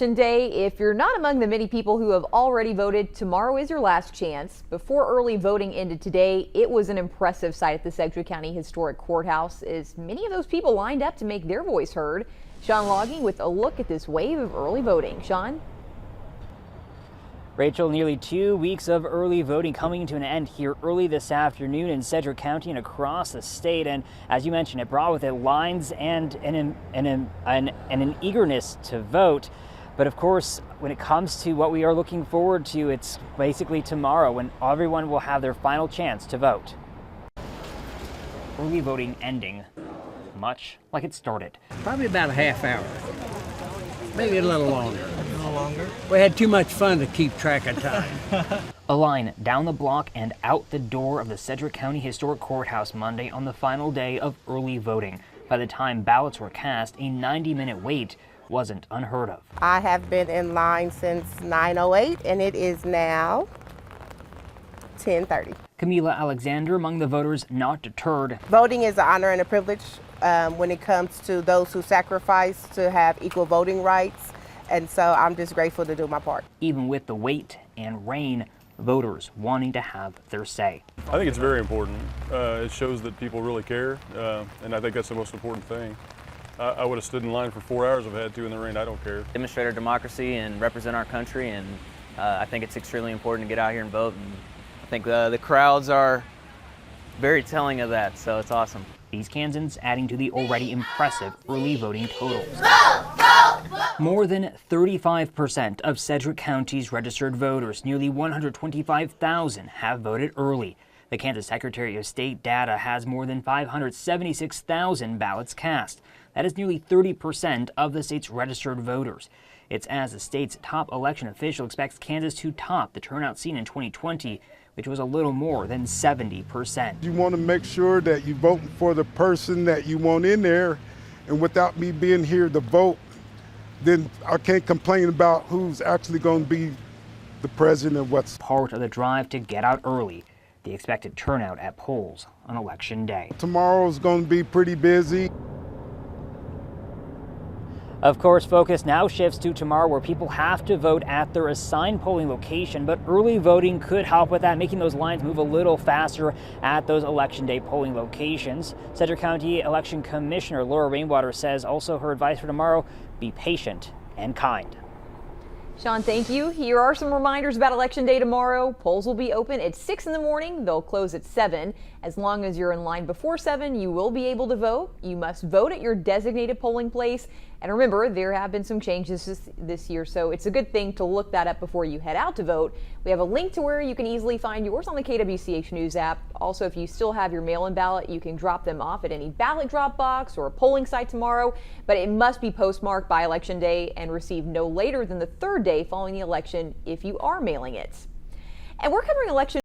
Day. If you're not among the many people who have already voted, tomorrow is your last chance. Before early voting ended today, it was an impressive sight at the Sedgwick County Historic Courthouse as many of those people lined up to make their voice heard. Sean Logging with a look at this wave of early voting. Sean? Rachel, nearly 2 weeks of early voting coming to an end here early this afternoon in Sedgwick County and across the state. And as you mentioned, it brought with it lines and an eagerness to vote. But of course, when it comes to what we are looking forward to, it's basically tomorrow when everyone will have their final chance to vote. Early voting ending much like it started. Probably about a half hour, maybe a little longer. A little longer? We had too much fun to keep track of time. A line down the block and out the door of the Sedgwick County Historic Courthouse Monday on the final day of early voting. By the time ballots were cast, a 90-minute wait wasn't unheard of. I have been in line since 9:08 and it is now 10:30. Camila Alexander among the voters not deterred. Voting is an honor and a privilege when it comes to those who sacrifice to have equal voting rights, and so I'm just grateful to do my part. Even with the wait and rain, voters wanting to have their say. I think it's very important. It shows that people really care, and I think that's the most important thing. I would have stood in line for 4 hours if I had to in the rain. I don't care. Demonstrate our democracy and represent our country, and I think it's extremely important to get out here and vote. And I think the crowds are very telling of that, so it's awesome. These Kansans adding to the already impressive early voting totals. More than 35% of Sedgwick County's registered voters, nearly 125,000, have voted early. The Kansas Secretary of State data has more than 576,000 ballots cast. That is nearly 30% of the state's registered voters. It's as the state's top election official expects Kansas to top the turnout seen in 2020, which was a little more than 70%. You want to make sure that you vote for the person that you want in there, and without me being here to vote, then I can't complain about who's actually going to be the president and what's part of the drive to get out early. The expected turnout at polls on Election Day. Tomorrow's going to be pretty busy. Of course, focus now shifts to tomorrow, where people have to vote at their assigned polling location, but early voting could help with that, making those lines move a little faster at those Election Day polling locations. Sedgwick County Election Commissioner Laura Rainwater says also her advice for tomorrow: be patient and kind. Sean, thank you. Here are some reminders about Election Day tomorrow. Polls will be open at 6 in the morning. They'll close at 7. As long as you're in line before 7, you will be able to vote. You must vote at your designated polling place. And remember, there have been some changes this year, so it's a good thing to look that up before you head out to vote. We have a link to where you can easily find yours on the KWCH News app. Also, if you still have your mail-in ballot, you can drop them off at any ballot drop box or a polling site tomorrow, but it must be postmarked by Election Day and received no later than the third day following the election if you are mailing it. And we're covering election